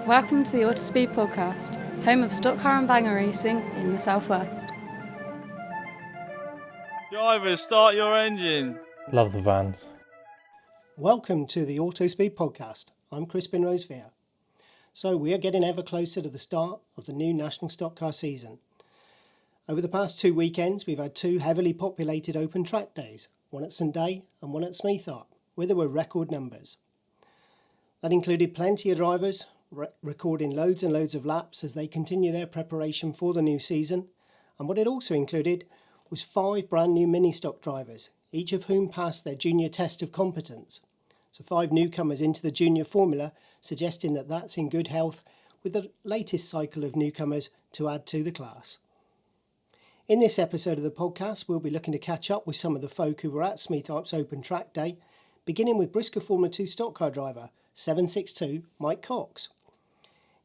Welcome to the Autospeed podcast, home of stock car and banger racing in the southwest. Drivers, start your engine. Love the vans. Welcome to the Autospeed podcast. I'm Crispen Rosevear. So we are getting ever closer to the start of the new national stock car season. Over the past 2 weekends, we've had 2 heavily populated open track days, one at St Day and one at Smeatharpe, where there were record numbers. That included plenty of drivers recording loads and loads of laps as they continue their preparation for the new season. And what it also included was 5 brand new mini stock drivers, each of whom passed their junior test of competence. So 5 newcomers into the junior formula, suggesting that that's in good health with the latest cycle of newcomers to add to the class. In this episode of the podcast, we'll be looking to catch up with some of the folk who were at Smeatharpe's open track day, beginning with BriSCA F2 Stock Car driver 762 Mike Cox.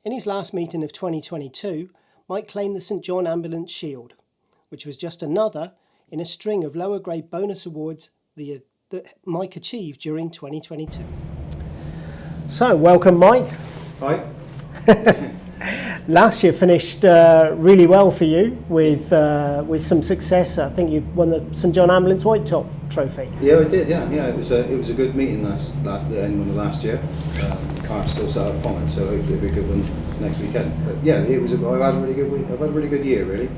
In his last meeting of 2022, Mike claimed the St John Ambulance Shield, which was just another in a string of lower grade bonus awards that Mike achieved during 2022. So, welcome Mike. Hi. Last year finished really well for you with some success. I think you won the St John Ambulance White Top Trophy. Yeah, I did. Yeah. It was a good meeting the end of last year. The car's still set up from it, so hopefully it'll be a good one next weekend. But yeah, I've had a really good week. I've had a really good year, really.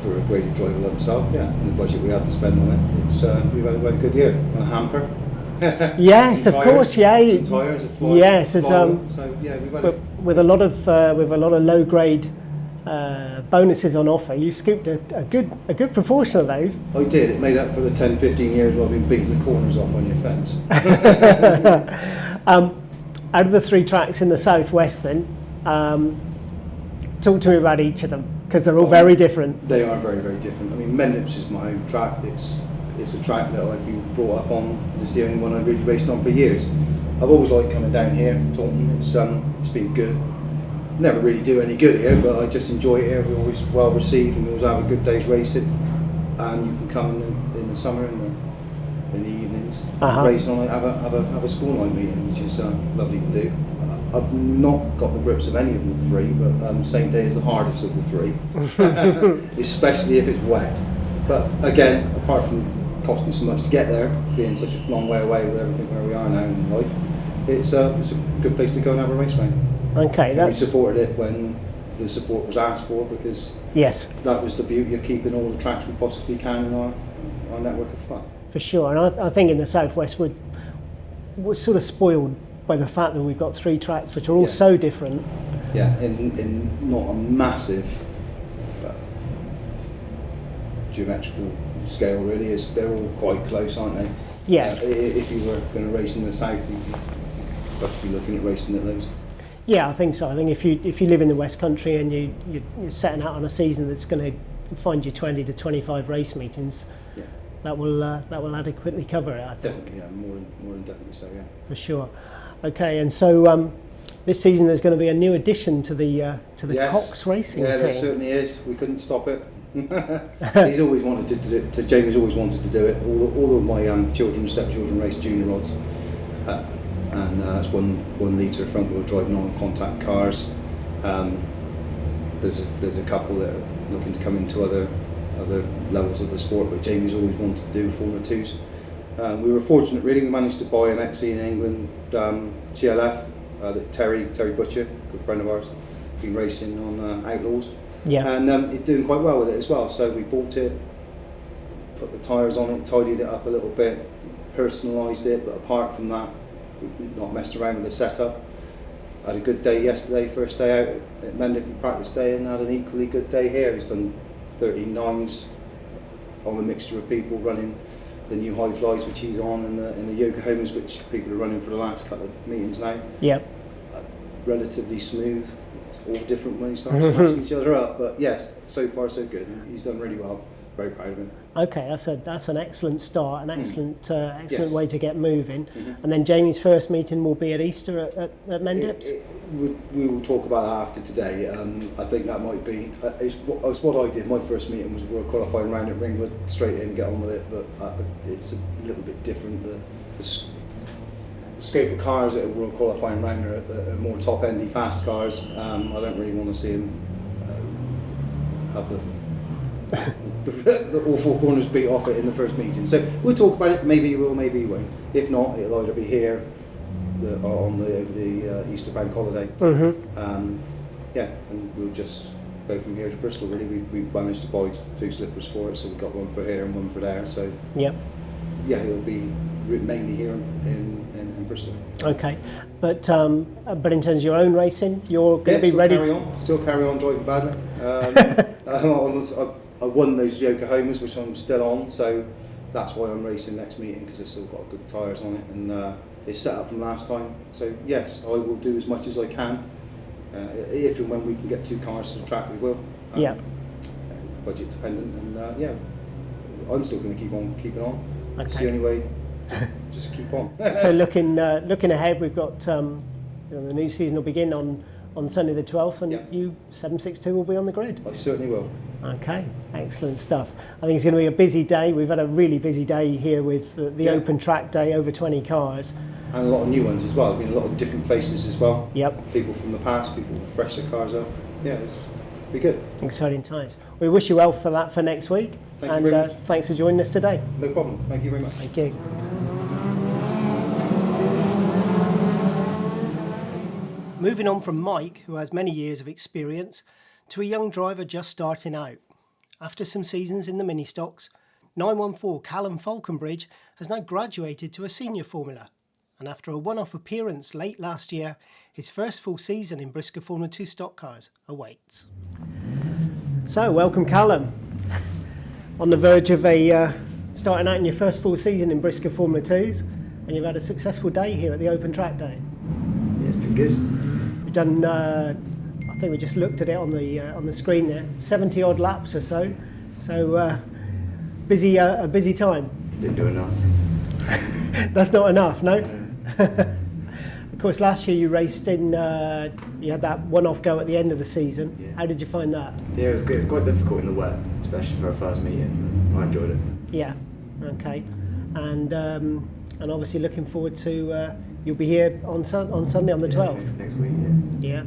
For a graded driver like myself, and the budget we had to spend on it, we've had a good year. On a hamper. Yes, of course, yeah. Some tyres, yes, it's, so yeah, we've had with a lot of low grade bonuses on offer. You scooped a good proportion of those. I did. It made up for the 10-15 years where I've been beating the corners off on your fence. Out of the 3 tracks in the southwest, then, talk to me about each of them, because they're all very different. They are very, very different. I mean, Mendip's is my home track. It's a track that I've been brought up on. It's the only one I've really raced on for years. I've always liked coming down here, Taunton. It's been good. Never really do any good here, but I just enjoy it here. We're always well received, and we always have a good day's racing. And you can come in the summer and in the evenings, race on it, have a school night meeting, which is lovely to do. I've not got the grips of any of the 3, but same day is the hardest of the 3, especially if it's wet. But again, apart from costing so much to get there, being such a long way away with everything where we are now in life, it's a good place to go and have a race round. Okay, we supported it when the support was asked for, because that was the beauty of keeping all the tracks we possibly can in our network of fun. For sure, and I think in the southwest we're sort of spoiled by the fact that we've got 3 tracks which are all so different. Yeah, in not a massive geometrical scale really. They're all quite close, aren't they? Yeah. If you were going to race in the south, you'd be looking at racing at those. Yeah, I think so. I think if you live in the West Country and you're setting out on a season that's going to find you 20 to 25 race meetings, that will adequately cover it, I think. Definitely, more than definitely so, yeah. For sure. Okay, and so this season there's going to be a new addition to the Cox Racing team. Yeah, there certainly is. We couldn't stop it. He's always wanted to do it. Jamie's always wanted to do it. All of my children, stepchildren race junior rods, and it's 1 litre front wheel drive non-contact cars. There's a couple that are looking to come into other levels of the sport, but Jamie's always wanted to do Formula 2s. We were fortunate, really. We managed to buy an XE in England, TLF, that Terry Butcher, a good friend of ours, been racing on Outlaws. Yeah. And he's doing quite well with it as well. So we bought it, put the tyres on it, tidied it up a little bit, personalised it, but apart from that, we've not messed around with the setup. Had a good day yesterday, first day out at Mendip practice day, and had an equally good day here. He's done 39s on a mixture of people running the new high flies which he's on, and the Yokohamas which people are running for the last couple of meetings now. Yep. Relatively smooth. All different when he starts smashing each other up, but yes, so far so good. He's done really well. Very proud of him. Okay, that's an excellent start, an excellent way to get moving. And then Jamie's first meeting will be at Easter at Mendip's. We will talk about that after today. I think that might be it's what I did. My first meeting was World Qualifying round at Ringwood, straight in, get on with it. But it's a little bit different. The scope of cars at a world qualifying round are more top-endy, fast cars. I don't really want to see him have the all four corners beat off it in the first meeting. So we'll talk about it. Maybe he will, maybe he won't. If not, it'll either be here over the Easter bank holiday. Yeah, and we'll just go from here to Bristol. Really, we've managed to buy 2 slippers for it, so we've got one for here and one for there. So yeah, it'll be mainly here in Bristol. Okay, but in terms of your own racing, you're going to be ready to still carry on driving badly. I won those Yokohamas, which I'm still on, so that's why I'm racing next meeting, because I've still got good tyres on it, and it's set up from last time. So yes, I will do as much as I can. If and when we can get 2 cars to the track, we will. Budget dependent, and yeah, I'm still going to keep on keeping on. Okay. It's the only way. Just keep on. So looking ahead, we've got the new season will begin on Sunday the 12th, and you 762 will be on the grid. I certainly will. Okay, excellent stuff. I think it's going to be a busy day. We've had a really busy day here with the open track day, over 20 cars. And a lot of new ones as well. There's been a lot of different faces as well. Yep. People from the past, people who fresh their cars up. Yeah, it's be good. Exciting times. We wish you well for that for next week. Thank you very much. Thanks for joining us today. No problem. Thank you very much. Thank you. Moving on from Mike, who has many years of experience, to a young driver just starting out. After some seasons in the mini stocks, 914 Callum Faulconbridge has now graduated to a senior formula, and after a one-off appearance late last year, his first full season in BriSCA Formula 2 stock cars awaits. So, welcome Callum. On the verge of starting out in your first full season in BriSCA Formula 2s, and you've had a successful day here at the Open Track Day. Yeah, it's been good. We've done, I think we just looked at it on the screen there, 70 odd laps or so. So a busy time. Didn't do enough. That's not enough, no? Of course, last year you raced in, you had that one-off go at the end of the season. Yeah. How did you find that? Yeah, it was good. It was quite difficult in the wet, especially for a first meeting. I enjoyed it. Yeah, okay. And obviously looking forward to, you'll be here on Sunday on the 12th. Next week, yeah.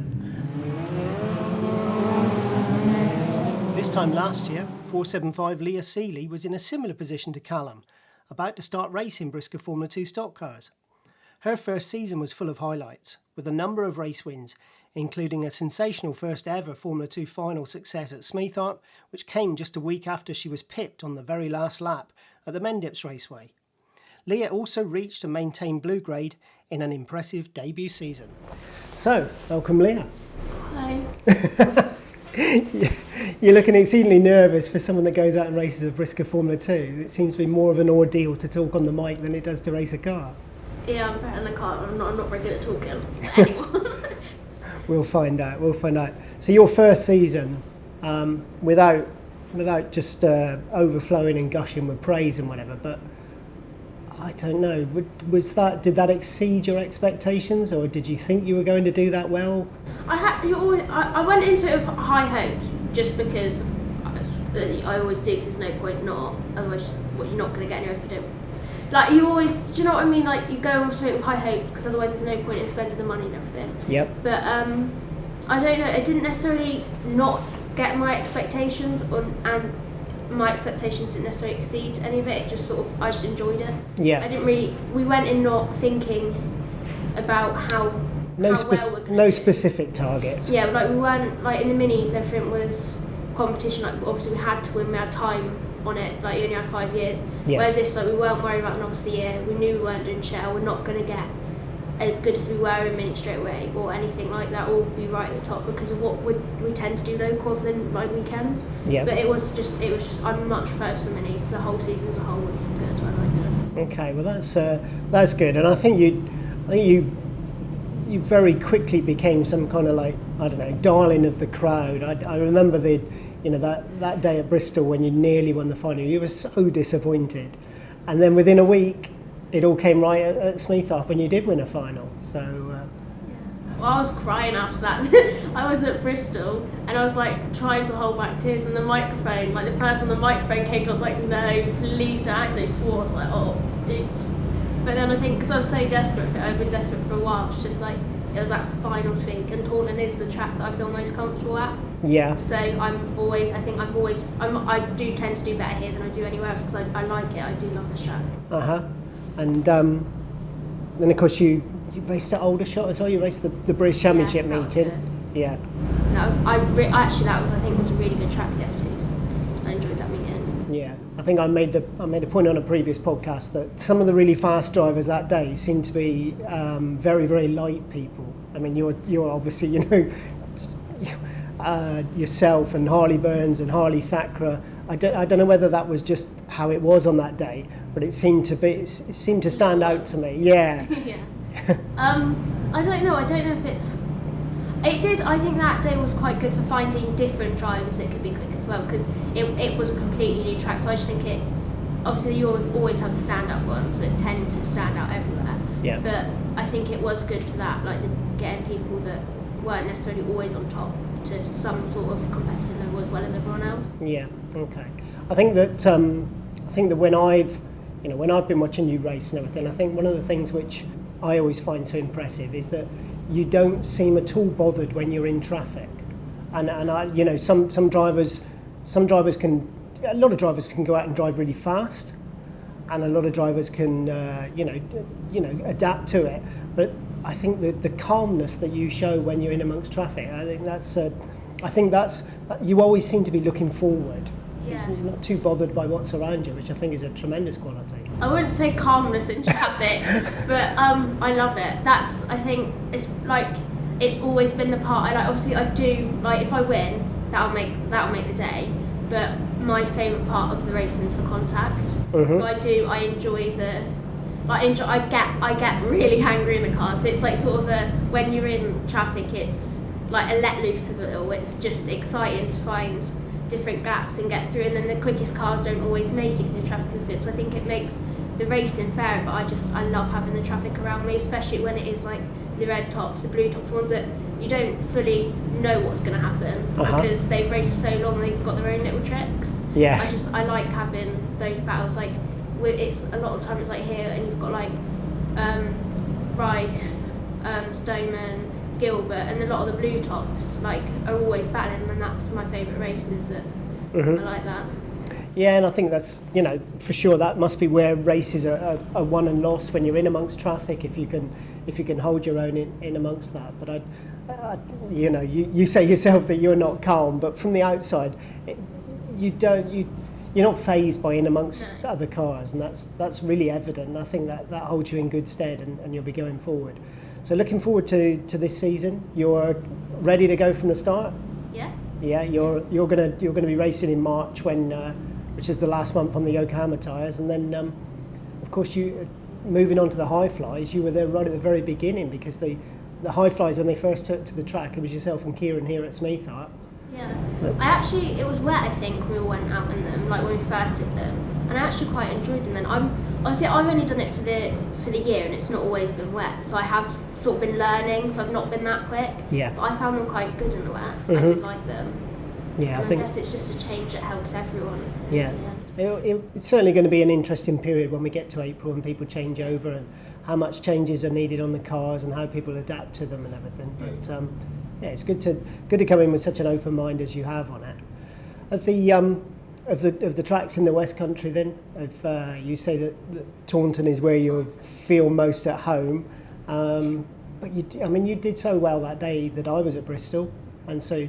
This time last year, 475 Leah Seeley was in a similar position to Callum, about to start racing BriSCA Formula 2 stock cars. Her first season was full of highlights, with a number of race wins, including a sensational first ever Formula 2 final success at Smeatharpe, which came just a week after she was pipped on the very last lap at the Mendips Raceway. Leah also reached and maintained blue grade in an impressive debut season. So, welcome Leah. Hi. You're looking exceedingly nervous for someone that goes out and races a BriSCA Formula 2. It seems to be more of an ordeal to talk on the mic than it does to race a car. Yeah, I'm better in the car. I'm not very good at talking to anyone. We'll find out. So your first season, without just overflowing and gushing with praise and whatever, but I don't know. Did that exceed your expectations, or did you think you were going to do that well? I went into it with high hopes, just because I always do. Because there's no point not. Otherwise, you're not going to get anywhere if you don't. Like you always, do you know what I mean? Like you go into it with high hopes, because otherwise there's no point in spending the money and everything. Yep. But I don't know. It didn't necessarily not get my expectations, and my expectations didn't necessarily exceed any of it. It just I just enjoyed it. Yeah. I didn't really. We went in not thinking about how. No specific targets. Yeah, like we weren't like in the minis. Everything was competition. Like obviously we had to win. We had time on it. Like you only had 5 years. Yes. Whereas this, like we weren't worried about knocks of the year. We knew we weren't doing shell. We're not going to get as good as we were in mini straight away or anything like that. Or be right at the top because of what we tend to do local other than like weekends. Yeah. But it was just. I'm much preferred to the minis. The whole season as a whole was good. I liked it. Okay, well that's good, and I think you very quickly became some kind of like, I don't know, darling of the crowd. I remember that day at Bristol when you nearly won the final. You were so disappointed, and then within a week it all came right at Smeatharpe when you did win a final. So well, I was crying after that. I was at Bristol and I was like trying to hold back tears, and the microphone, like the person on the microphone came to us like, no, please don't. I actually swore. I was like, oh, oops. But then I think because I was so desperate for it, I've been desperate for a while. It's just like it was that final tweak, and Taunton is the track that I feel most comfortable at. Yeah. So I do tend to do better here than I do anywhere else because I like it. I do love the track. And then of course you raced at Aldershot as well. You raced the British Championship that was meeting. good. Yeah. That was I think was a really good track for the F2s. I enjoyed that meeting. Yeah. I think I made a point on a previous podcast that some of the really fast drivers that day seemed to be very, very light people. I mean, you're obviously, yourself and Harley Burns and Harley Thakra. I don't know whether that was just how it was on that day, but it seemed to stand out to me. Yeah. Yeah. I don't know if it's. It did. I think that day was quite good for finding different drivers that could be quick as well, because it was a completely new track. So I just think obviously you always have the standout ones that tend to stand out everywhere. Yeah. But I think it was good for that, like getting people that weren't necessarily always on top to some sort of competitive level as well as everyone else. Yeah. Okay. I think that when I've been watching you race and everything, I think one of the things which I always find so impressive is that you don't seem at all bothered when you're in traffic, and some drivers can, a lot of drivers can go out and drive really fast, and a lot of drivers can adapt to it. But I think that the calmness that you show when you're in amongst traffic, I think that's you always seem to be looking forward. Yeah. You're not too bothered by what's around you, which I think is a tremendous quality. I wouldn't say calmness in traffic, but I love it. I think it's always been the part I like. Obviously, I do like if I win, that'll make the day. But my favourite part of the racing is the contact. Mm-hmm. So I enjoy I get really angry in the car. So it's like sort of when you're in traffic, it's like a let loose of it all. It's just exciting to find different gaps and get through, and then the quickest cars don't always make it because the traffic is good. So I think it makes the racing fair, but I love having the traffic around me, especially when it is like the red tops, the blue tops, ones that you don't fully know what's going to happen because they've raced for so long, they've got their own little tricks. Yes. I like having those battles. Like it's a lot of the time it's like here, and you've got like Rice, Stoneman, Gilbert, and a lot of the blue tops like are always battling, and that's my favourite races. I like that. Yeah, and I think that's for sure that must be where races are won and lost, when you're in amongst traffic. If you can hold your own in amongst that. But you say yourself that you're not calm, but from the outside, you're not fazed by in amongst other cars, and that's really evident. And I think that holds you in good stead, and you'll be going forward. So looking forward to this season. You're ready to go from the start? Yeah. Yeah, you're gonna be racing in March, which is the last month on the Yokohama tyres, and then of course you moving on to the high flies. You were there right at the very beginning, because the high flies, when they first took to the track, it was yourself and Kieran here at Smeatharpe. Yeah. It was wet, I think, we all went out in them, like when we first did them, and I actually quite enjoyed them then. I've only done it for the year, and it's not always been wet, so I have sort of been learning, so I've not been that quick. Yeah. But I found them quite good in the wet. I did like them. Yeah, and I guess it's just a change that helps everyone. Yeah. It's certainly going to be an interesting period when we get to April and people change over, and how much changes are needed on the cars and how people adapt to them and everything. But it's good to come in with such an open mind as you have on it. Of the tracks in the West Country, then, you say that Taunton is where you feel most at home, but you did so well that day that I was at Bristol, and so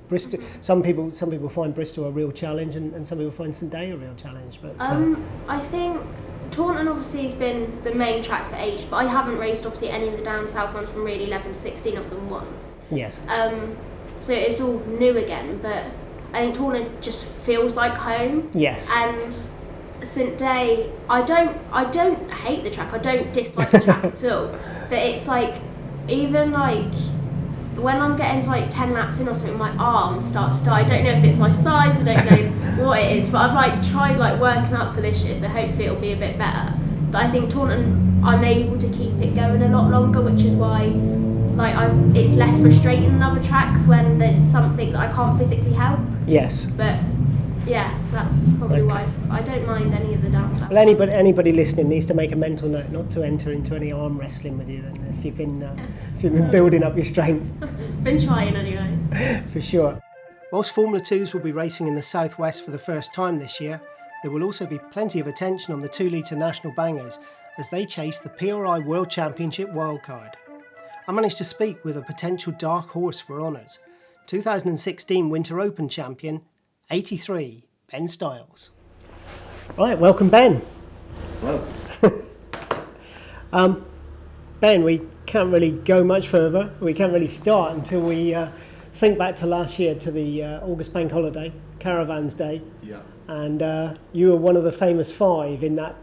Bristol. Some people find Bristol a real challenge, and some people find St Day a real challenge. But I think Taunton obviously has been the main track for ages, but I haven't raced obviously any of the down south ones from really 11 to 16 of them once. Yes. So it's all new again, but I think Taunton just feels like home. Yes. And St Day, I don't hate the track. I don't dislike the track at all. But it's like, even like when I'm getting to like 10 laps in or something, my arms start to die. I don't know if it's my size, I don't know what it is, but I've like tried like working up for this year, so hopefully it'll be a bit better. But I think Taunton, I'm able to keep it going a lot longer, which is why it's less frustrating than other tracks when there's something that I can't physically help. Yes. But Yeah, that's probably Okay. why. I don't mind any of the downtime. Well, anybody listening needs to make a mental note not to enter into any arm wrestling with you. Then, if you've been building up your strength, Been trying anyway. for sure. Whilst Formula 2s will be racing in the southwest for the first time this year, there will also be plenty of attention on the 2-litre national bangers as they chase the PRI World Championship wildcard. I managed to speak with a potential dark horse for honours, 2016 Winter Open champion, 83, Ben Stiles. Right, welcome Ben. Well, Ben, we can't really go much further. We can't really start until we think back to last year, to the August Bank Holiday, Caravans Day. yeah. And you were one of the famous 5 in that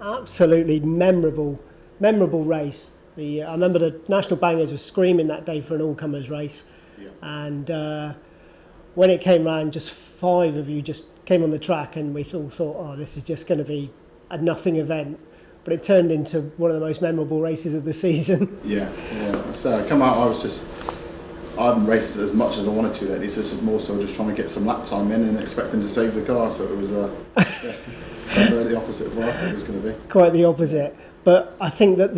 absolutely memorable race. I remember the National Bangers were screaming that day for an all-comers race. Yeah. And when it came round, just 5 of you just came on the track, and we all thought, oh, this is just going to be a nothing event. But it turned into one of the most memorable races of the season. Yeah. So I come out, I haven't raced as much as I wanted to lately, so it's more so just trying to get some lap time in and expecting to save the car, so it was the opposite of what I thought it was going to be. Quite the opposite. But I think that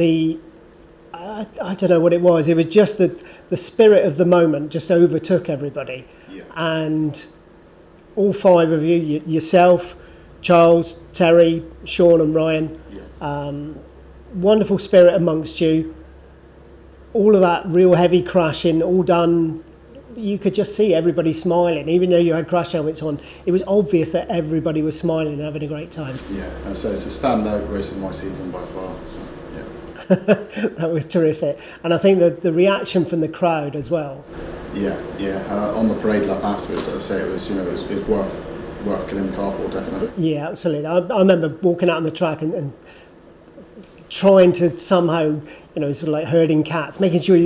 I don't know what it was just that the spirit of the moment just overtook everybody. Yeah. And all 5 of you, yourself, Charles, Terry, Sean and Ryan, wonderful spirit amongst you. All of that real heavy crashing, all done. You could just see everybody smiling, even though you had crash helmets on. It was obvious that everybody was smiling and having a great time. Yeah, so it's a standout race of my season by far. So, yeah. That was terrific. And I think that the reaction from the crowd as well. Yeah. On the parade lap afterwards, as I say, it was worth killing the car for, definitely. Yeah, absolutely. I remember walking out on the track and trying to somehow, sort of like herding cats, making sure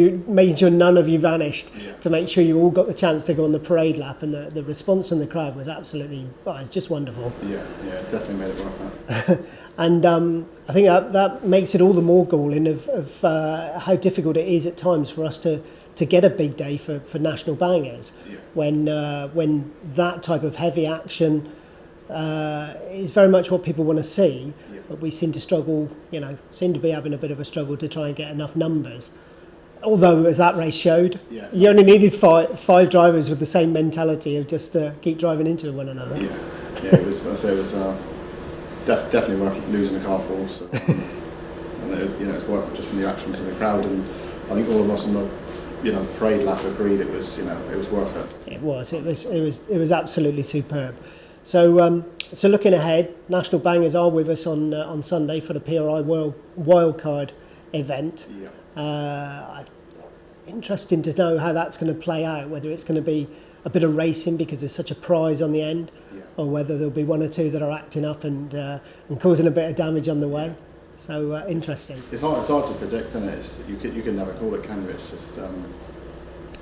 none of you vanished, to make sure you all got the chance to go on the parade lap, and the response from the crowd was absolutely, it's just wonderful. Yeah, definitely made it worth it. And I think that makes it all the more galling of how difficult it is at times for us to get a big day for national bangers, when that type of heavy action is very much what people want to see, but we seem to struggle, seem to be having a bit of a struggle to try and get enough numbers. Although, as that race showed, you only needed five drivers with the same mentality of just keep driving into one another. It was definitely worth losing the car for. So, and it was, it's worth it just from the actions of the crowd, and I think all of us on the parade lap agreed it was worth it. It was absolutely superb. So looking ahead, National Bangers are with us on Sunday for the PRI World Wildcard event. Interesting to know how that's going to play out, whether it's going to be a bit of racing because there's such a prize on the end, or whether there'll be one or two that are acting up and causing a bit of damage on the way. So interesting. It's hard to predict, isn't it? You can never call it, can you? It's just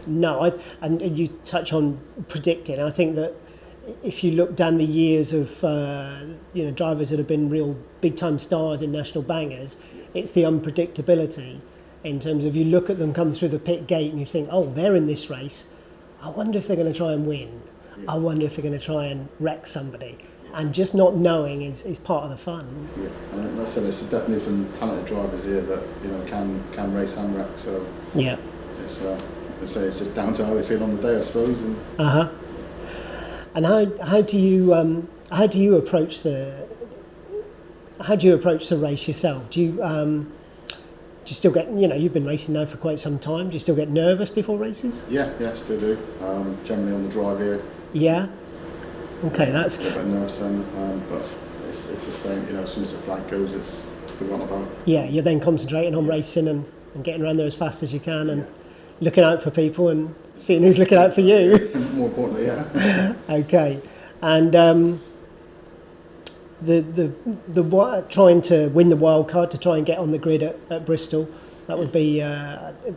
no. And you touch on predicting. I think that if you look down the years of drivers that have been real big time stars in national bangers, it's the unpredictability in terms of you look at them come through the pit gate and you think, oh, they're in this race. I wonder if they're going to try and win. I wonder if they're going to try and wreck somebody. And just not knowing is part of the fun. Yeah, and like I said, there's definitely some talented drivers here that can race and wreck. So it's just down to how they feel on the day, I suppose. And how do you approach the race yourself? Do you still get, you've been racing now for quite some time. Do you still get nervous before races? Yeah, still do. Generally on the drive here. Yeah. Okay, that's. A bit nervous then, but it's the same. As soon as the flag goes, it's forgotten about. Yeah, you're then concentrating on racing and getting around there as fast as you can and looking out for people and seeing who's looking out for you. More importantly, Okay, and the trying to win the wild card to try and get on the grid at Bristol, that would be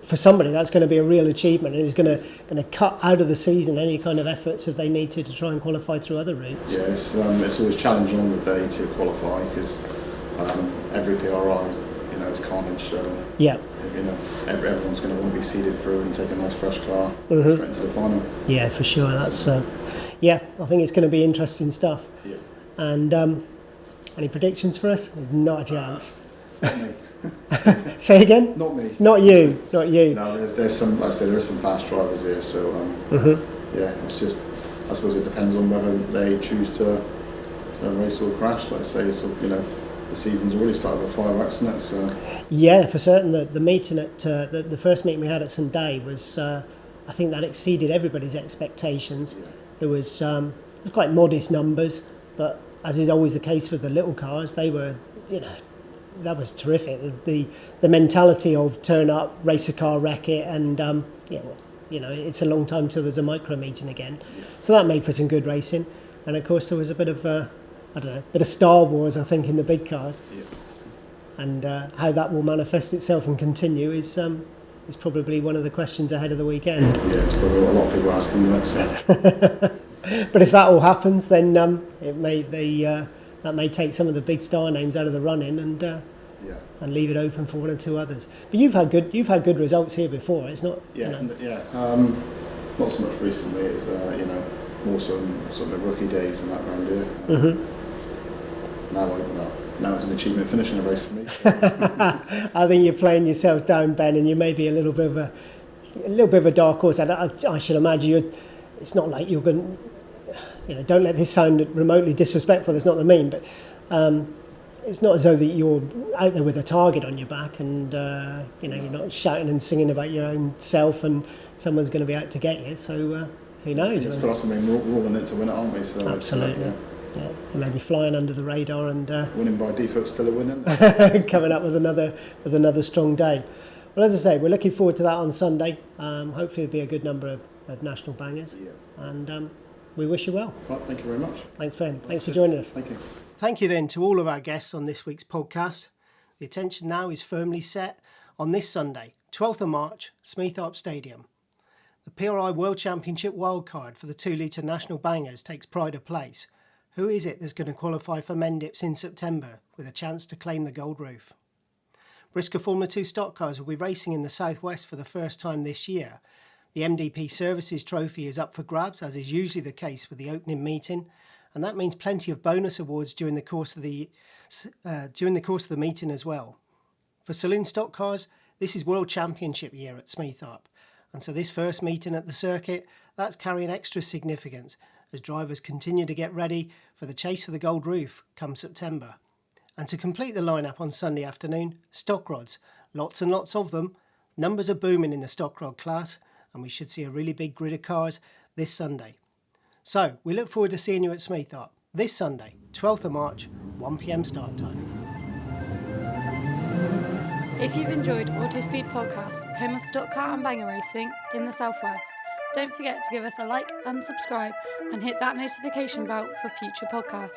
for somebody that's going to be a real achievement, and is going to cut out of the season any kind of efforts if they need to try and qualify through other routes. Yeah, it's always challenging on the day to qualify because every PRI is carnage. So everyone's going to want to be seeded through and take a nice fresh car straight into the final. Yeah, for sure. That's Yeah, I think it's going to be interesting stuff. Yeah. And any predictions for us? Not a chance. Not me. Say again? Not me. Not you. Not you. No, there's some, like I said, there are some fast drivers here, so yeah, it's just, I suppose it depends on whether they choose to race or crash. Like I say, so, you know, the season's already started with fireworks, isn't it? So Yeah, for certain. The meeting at the first meeting we had at St Day was, I think that exceeded everybody's expectations. yeah. There was quite modest numbers, but as is always the case with the little cars, they were, you know, that was terrific. The mentality of turn up, race a car, wreck it, and yeah, well, you know, it's a long time till there's a micro meeting again. So that made for some good racing, and of course there was a bit of I don't know, bit of Star Wars, I think, in the big cars. Yeah. And how that will manifest itself and continue is probably one of the questions ahead of the weekend. Yeah, it's probably what a lot of people are asking that. So. But if that all happens, then that may take some of the big star names out of the running and leave it open for one or two others. But you've had good results here before. It's not. Yeah, You know. yeah. Not so much recently. It's you know, more so in sort of the rookie days and that round here. Now it's an achievement finishing a race for me. I think you're playing yourself down, Ben, and you may be a little bit of a dark horse. I should imagine it's not like you're going. You know, don't let this sound remotely disrespectful. That's not what I mean, but it's not as though that you're out there with a target on your back, and you know, you're not shouting and singing about your own self, and someone's going to be out to get you. So who knows? It's got us. I mean, we're all in it to win it, aren't we? So Absolutely. Yeah, you may be flying under the radar and winning by default, still a win. coming up with another strong day. Well, as I say, we're looking forward to that on Sunday. Hopefully, it'll be a good number of national bangers. Yeah. And we wish you well. Right, thank you very much. Thanks, Ben. Thanks for joining us. Thank you. Thank you then to all of our guests on this week's podcast. The attention now is firmly set on this Sunday, 12th of March, Smeatharpe Stadium. The PRI World Championship wildcard for the 2 litre national bangers takes pride of place. Who is it that's going to qualify for Mendips in September with a chance to claim the gold roof? BriSCA Formula 2 stock cars will be racing in the southwest for the first time this year. The MDP Services Trophy is up for grabs, as is usually the case with the opening meeting, and that means plenty of bonus awards during the course of the meeting as well. For saloon stock cars, this is World Championship year at Smeatharpe, and so this first meeting at the circuit, that's carrying extra significance as drivers continue to get ready for the chase for the gold roof come September. And to complete the lineup on Sunday afternoon, stock rods, lots and lots of them. Numbers are booming in the stock rod class, and we should see a really big grid of cars this Sunday. So we look forward to seeing you at Smeatharpe this Sunday, 12th of March, 1 p.m. start time. If you've enjoyed Autospeed Podcast, home of stock car and banger racing in the southwest, don't forget to give us a like and subscribe and hit that notification bell for future podcasts.